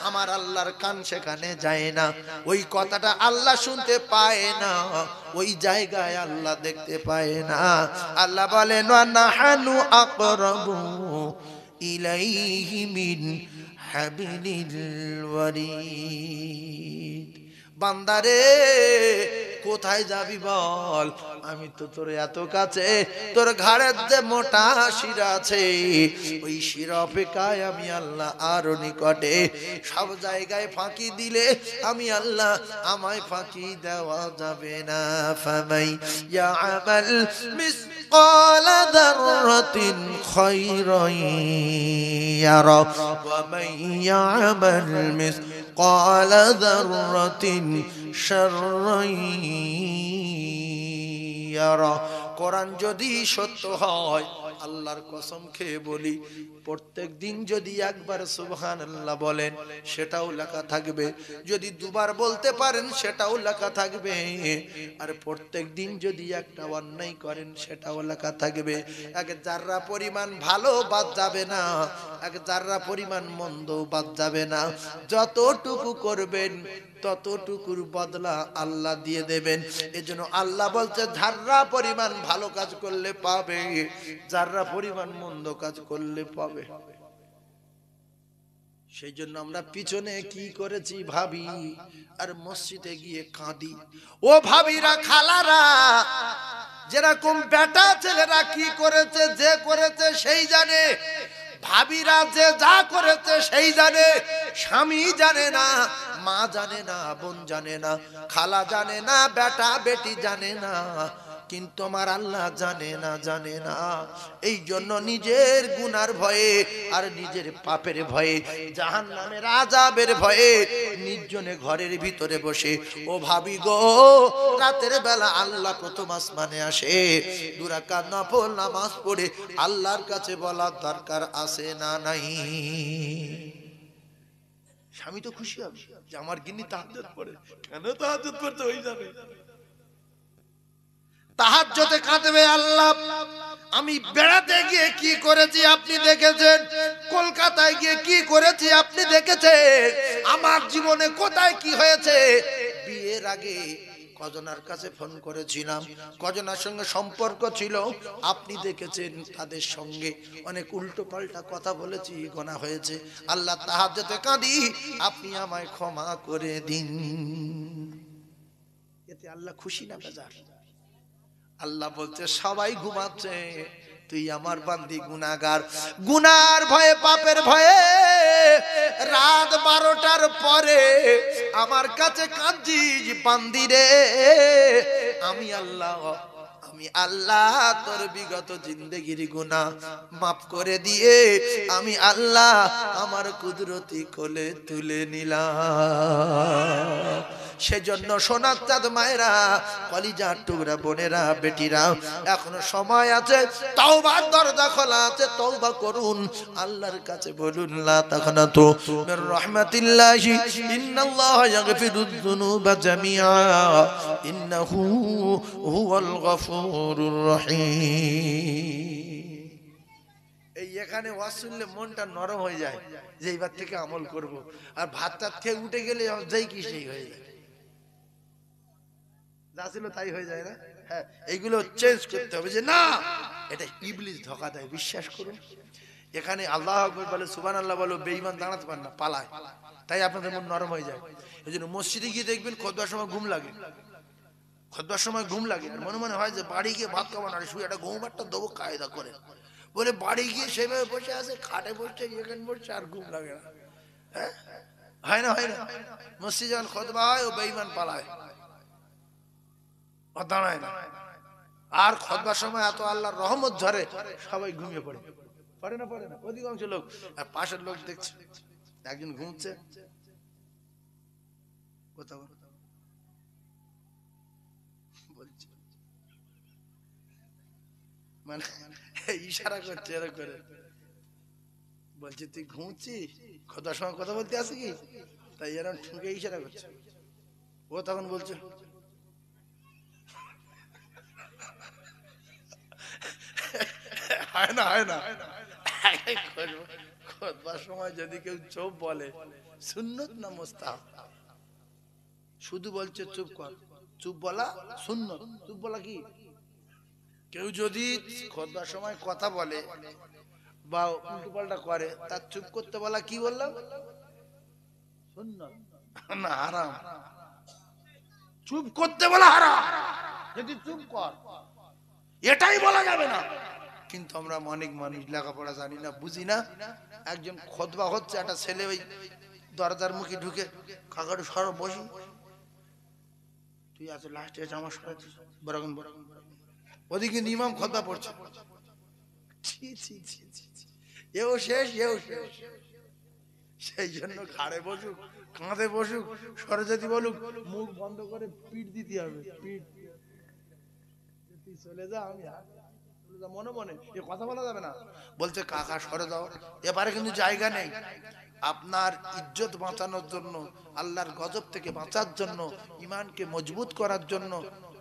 আমার আল্লাহর কান সেখানে যায় না, ওই কথাটা আল্লাহ শুনতে পায় না, ওই জায়গায় আল্লাহ দেখতে পায় না। আল্লাহ বলেন ওয়া নাহানু আকরাবু ইলাইহি মিন হাবিলিল ওয়ারিদ। বান্দারে কোথায় যাবি বল, আমি তো তোর এত কাছে, তোর ঘাড়ের যে মোটা শিরা আছে, ওই শিরা অপেক্ষায় আমি আল্লাহ আরো নিকটে। সব জায়গায় ফাঁকি দিলে আমি আল্লাহ, আমায় ফাঁকি দেওয়া যাবে না। ফামাই ইয়ামাল মিসকালা যাররাতিন খায়রান ইয়ারা ওয়া মান ইয়ামাল মিসকালা যাররাতিন শাররান ইয়ারা। কোরআন যদি সত্য হয়, আল্লাহর কসম খেয়ে বলি, প্রত্যেক দিন যদি একবার সুবহানাল্লাহ বলেন সেটাও লেখা থাকবে, যদি দুবার বলতে পারেন সেটাও লেখা থাকবে, আর প্রত্যেক দিন যদি একটা অন্যায় করেন সেটাও লেখা থাকবে। এক জাররা পরিমাণ ভালো বাদ যাবে না, এক জাররা পরিমাণ মন্দ বাদ যাবে না। যতটুকু করবেন ততটুকুর বদলা আল্লাহ দিয়ে দেবেন। এজন্য আল্লাহ বলছে জাররা পরিমাণ ভালো কাজ করলে পাবে, জাররা পরিমাণ মন্দ কাজ করলে পাবে। সেই জন্য আমরা পিছনে কি করেছি ভাবি, আর মসজিদে গিয়ে কাঁদি। ও ভাবিরা, খালারা, যেরকম বেটা ছেলেরা কি করেছে, যে করেছে সেই জানে, ভাবিরা যে যা করেছে সেই জানে। স্বামী জানে না, মা জানে না, বোন জানে না, খালা জানে না, বেটা বেটি জানে না, কিন্তু আমার আল্লাহ জানে না, জানে না। এই জন্য নিজের গুনার ভয়ে আর নিজের পাপের ভয়ে, জাহান্নামের আযাবের ভয়ে নির্জনে ঘরের ভিতরে বসে, ও ভাবি গো, রাতের বেলা আল্লাহ প্রথম আসমানে আসে, 2 রাকাত নফল নামাজ পড়ে আল্লাহর কাছে বলার দরকার আছে না নাই? স্বামী তো খুশি হবে যে আমার গিন্নি তাহাজ্জুদ পড়ে। কেন তাহাজ্জুদ পড়তে হয়ে যাবে? তাহাজ্জুদে কাঁদবে, আল্লাহ আমি বেড়াতে গিয়ে কি করেছি আপনি দেখেছেন, কলকাতায় গিয়ে কি করেছি আপনি দেখেছেন, আমার জীবনে কোথায় কি হয়েছে। বিয়ের আগে কজনার কাছে ফোন করেছিলাম, কজনার সঙ্গে সম্পর্ক ছিল, আপনি দেখেছেন, তাদের সঙ্গে অনেক উল্টো পাল্টা কথা বলেছি, গোনা হয়েছে। আল্লাহ তাহাজ্জুদে কাঁদি, আপনি আমায় ক্ষমা করে দিন। এতে আল্লাহ খুশি না বেজার? আল্লাহ বলছে সবাই ঘুমাচ্ছে, তুই আমার বান্দি গুনাহগার, গুনার ভয়ে পাপের ভয়ে রাত 12টার পরে আমার কাছে কাঁদছিস বান্দি রে। আমি আল্লাহ তোর বিগত জিন্দেগির গুনাহ মাফ করে দিয়ে আমি আল্লাহ আমার কুদরতি কোলে তুলে নিলাম। সেজন্য সোনার চাঁদ মায়েরা, কলিজার টুকরা বোনেরা, বেটিরা, এখনো সময় আছে, তওবার দরজা খোলা আছে, তওবা করুন, আল্লাহর কাছে বলুন লা তাকনাতু মির রাহমাতিল্লাহি ইন্নাল্লাহা ইয়াগফিরুয যুনুবা জামিআ ইন্নাহু হুয়াল গফুরুর রহিম। এই এখানে ওয়াজ শুনলে মনটা নরম হয়ে যায় যে এইবার থেকে আমল করব, আর ভাত টাত খেয়ে উঠে গেলে যেই কি সেই হয়ে যায়, যা ছিল তাই হয়ে যায় না? হ্যাঁ, এইগুলো চেঞ্জ করতে হবে, যে না, এটা ইবলিস ধোঁকা দেয়, বিশ্বাস করুন। এখানে আল্লাহু আকবার বলে, সুবহানাল্লাহ বলে, বেঈমান দাঁড়াতে পারে না, পালায়, তাই আপনাদের মন নরম হয়ে যায়। এই জন্য মসজিদে গিয়ে দেখবেন খুতবার সময় ঘুম লাগে, খুতবার সময় ঘুম লাগে, আর মনে মনে হয় যে বাড়ি গিয়ে ভাত খাবো না, শুয়ে একটা ঘুম একটা দেবো কায়দা করে, বলে বাড়ি গিয়ে সেভাবে বসে আছে, খাটে বসছে, এখানে বসছে, আর ঘুম লাগে না। হ্যাঁ, হয় না? হয় না? মসজিদ যখন খুতবা হয়, ও বেঈমান পালায়, দাঁড়ায় না। আর খুতবার সময় এত আল্লাহর রহমত ঝরে, সবাই ঘুমিয়ে পড়ে। পড়ে না পড়ে না অধিকাংশ লোক। আর পাশের লোক দেখছে একজন ঘুমছে, কথা বলছে, মানে ইশারা করছে এরকম করে, বলছে তুই ঘুমছিস, খুতবার সময় কথা বলতে আসি কি? তাই এরকম ঠুকে ইশারা করছে। ও তখন বলছে হয় না হয় না। খুতবার সময় যদি কেউ চুপ বলে, সুন্নত না মুস্তাহাব? শুধু বলছে চুপ কর, চুপ বলা সুন্নত। চুপ বলা কি? কেউ যদি খুতবার সময় কথা বলে বা উল্টো পাল্টা করে, তার চুপ করতে বলা কি বললাম? সুন্নত না হারাম? চুপ করতে বলা হারাম, যদি চুপ কর এটাই বলা যাবে না। কিন্তু আমরা অনেক মানুষ লেখাপড়া জানি না, বুঝি না। একজন খুতবা হচ্ছে, একটা ছেলে ওই দরজার মুখে ঢুকে, কাকার সর বসি, তুই আজ লাস্টে আমার সরাই বরাগুন বরাগুন, ওদিকে ইমাম খুতবা পড়ছে। এও শেষ এও শেষ। সেই জন্য ঘাড়ে বসুক, কাঁধে বসুক, সরস্বতী বলুক, মুখ বন্ধ করে পিঠ দিতে হবে। পিঠ তুই চলে যা, আমি মনে মনে এ কথা বলা যাবে না। বলছে কাকা সরে দাও, এবারে কিন্তু জায়গা নেই। আপনার ইজ্জত বাঁচানোর জন্য, আল্লাহর গজব থেকে বাঁচার জন্য, ইমানকে মজবুত করার জন্য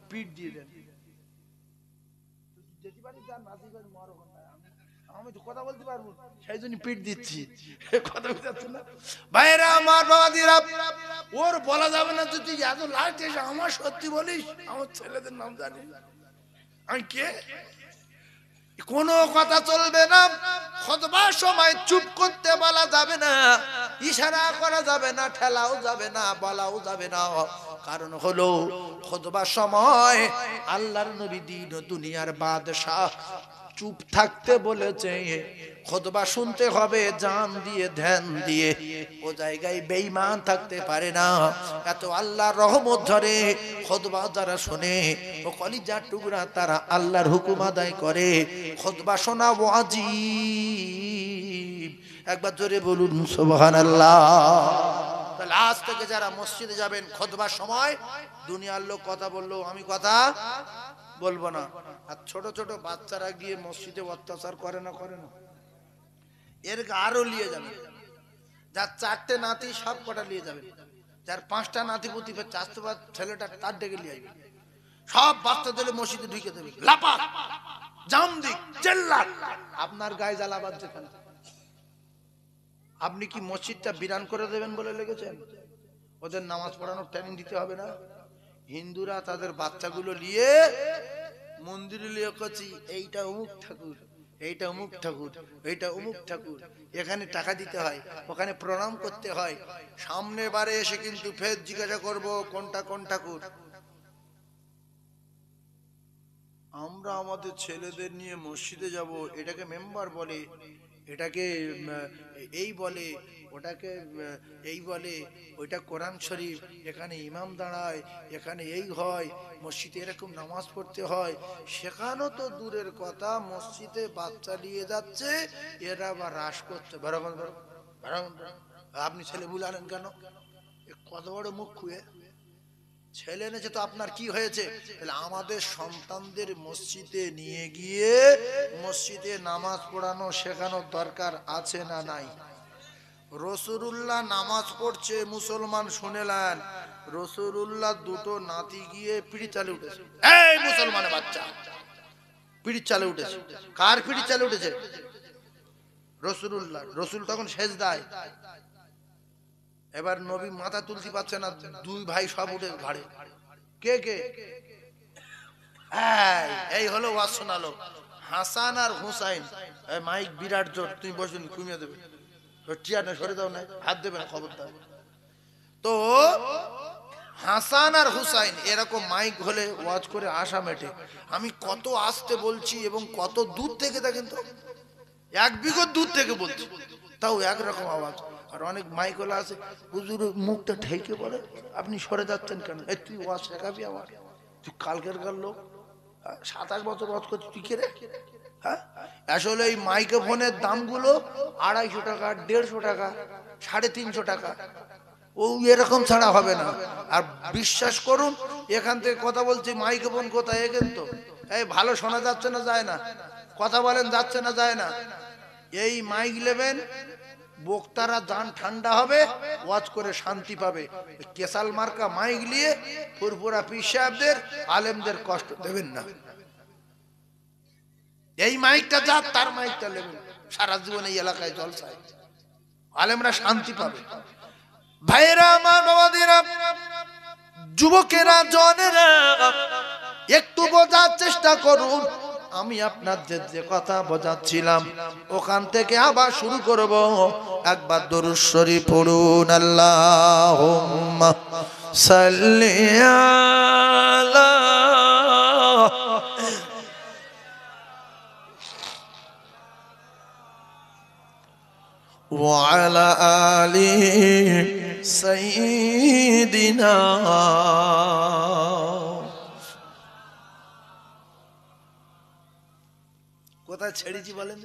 পিঠ দিয়ে দেন। আমি তো কথা বলতে পারবো, সেই জন্য পিঠ দিচ্ছি। কথা বুঝাচ্ছ না ভাইরা আমার, বাবাদিরা, ওর বলা যাবে না তুই এত লাস্ট এসে আমার সত্যি বলিস, আমার ছেলেদের নাম জানি আমি কে? কোনো কথা চলবে না। খুতবার সময় চুপ করতে বলা যাবে না, ইশারা করা যাবে না, ঠেলাও যাবে না, বলাও যাবে না। কারণ হলো খুতবার সময় আল্লাহর নবী দিন ও দুনিয়ার বাদশাহ চুপ থাকতে বলেছে। খুতবা শুনতে হবে জান দিয়ে, ধ্যান দিয়ে। ও জায়গায় বেঈমান থাকতে পারে না। এত আল্লাহর রহমত ধরে খুতবা যারা শোনে, ও কলিজার টুকরা, তারা আল্লাহর হুকুম আদায় করে। খুতবা শোনা ওয়াজিব। একবার জোরে বলুন সুবহানাল্লাহ। তাহলে আজ থেকে যারা মসজিদে যাবেন, খুতবার সময় দুনিয়ার লোক কথা বললো আমি কথা বলবো না। আর ছোট ছোট বাচ্চারা গিয়ে মসজিদে অত্যাচার করে না, করে না? এর আরো নিয়ে যাবেন। যার 4টে নাতি সব কটা নিয়ে যাবেন, যার 5টা নাতি পুতি চাষবাদ ছেলেটা তার ডেকে নিয়ে আসবেন। সব বাচ্চাদের মসজিদে ঢুকে দেবে, লাপাত জামদিক চেল্লাট, আপনার গায়ে জ্বালাবাদ যেখানে। আপনি কি মসজিদটা বিরান করে দেবেন বলে লেগেছেন? ওদের নামাজ পড়ানোর ট্রেনিং দিতে হবে না? হিন্দুরা তাদের বাচ্চাগুলো নিয়ে মন্দিরে নিয়ে করছি, এইটা অমুক ঠাকুর, এইটা অমুক ঠাকুর, এইটা অমুক ঠাকুর। এখানে টাকা দিতে হয়, ওখানে প্রণাম করতে হয়। সামনে বারে এসে কিন্তু ফের জিজ্ঞাসা করব কোনটা কোন ঠাকুর। আমরা আমাদের ছেলেদের নিয়ে মসজিদে যাব, এটাকে মেম্বার বলে, এটাকে এই বলে, ওটাকে এই বলে, ওইটা কোরআন শরীফ, এখানে ইমাম দাঁড়ায়, এখানে এই হয়, মসজিদে এরকম নামাজ পড়তে হয়। সেখানেও তো দূরের কথা, মসজিদে বাচ্চা নিয়ে যাচ্ছে, এরা আবার রাস করছে। আপনি ছেলে ভুল আনেন কেন? কত বড় মুখ খুয়ে ছেলে এনেছে, তো আপনার কি হয়েছে? তাহলে আমাদের সন্তানদের মসজিদে নিয়ে গিয়ে মসজিদে নামাজ পড়ানো শেখানোর দরকার আছে না নাই? রাসূলুল্লাহ নামাজ পড়ছে, মুসলমান শুনেলেন, রাসূলুল্লাহ দুটো নাতি গিয়ে পিড়ি চালে উঠেছে। এই মুসলমানের বাচ্চা, পিড়ি চালে উঠেছে। কার পিড়ি চালে উঠেছে? রাসূলুল্লাহ। রাসূল তখন সেজদায়। এবার নবী মাথা তুলতে পারছে না, দুই ভাই সব উঠে ঘাড়ে। কে কে? এই হলো ওয়াজ শোনালো হাসান আর হুসাইন। মাইক বিরাট জোর, তুমি বসুন, কমিয়ে দেবে। চেয়ার না সরে দাও, না হাত দেবে না, খবরদার। তো হাসান আর হুসাইন এরকম মাইক হলে ওয়াজ করে আশা মেটে। আমি কত আস্তে বলছি এবং কত দূর থেকে, দেখেন তো, 1 বিঘত দূর থেকে বলছি, তাও একরকম আওয়াজ। আর অনেক মাইক হলে আছে, হুজুর মুখটা ঠেকে বলে, আপনি সরে যাচ্ছেন কেন? তুই ওয়াজ শেখাবি আমার? তুই কালকের লোক, 27 বছর ওয়াজ করছি তুই কে রে? হ্যাঁ, আসলে এই মাইক্রোফোনের দামগুলো 250 টাকা, 150 টাকা, 350 টাকা। ও এরকম ছাড়া হবে না। আর বিশ্বাস করুন, এখান থেকে কথা বলছি, মাইক্রোফোন কোথায়? এখান তো এই ভালো শোনা যাচ্ছে না, যায় না, কথা বলেন, যাচ্ছে না, যায় না। এই মাইক নেবেন, বক্তারা জান ঠান্ডা হবে, ওয়াজ করে শান্তি পাবে। কেসাল মার্কা মাইক নিয়ে ফুরফুরা পীর সাহেবদের, আলেমদের কষ্ট দেবেন না। এই মাইকটা যা, তার মাইকটা নেবেন, সারা জীবন এই এলাকায় জলসায়, আলেমরা শান্তি পাবে। ভাইরা আমার, বাবাদিরা, যুবকেরা, জনেরা, একটু বোঝার চেষ্টা করুন। আমি আপনাদের যে কথা বোঝাচ্ছিলাম, ওখান থেকে আবার শুরু করব। একবার দরুদ শরীফ পড়ুন। আল্লাহুম্মা সাল্লি আলা ওয়া আলা আলি সাইয়্যিদিনা। কোথায় ছেড়েছি বলেন?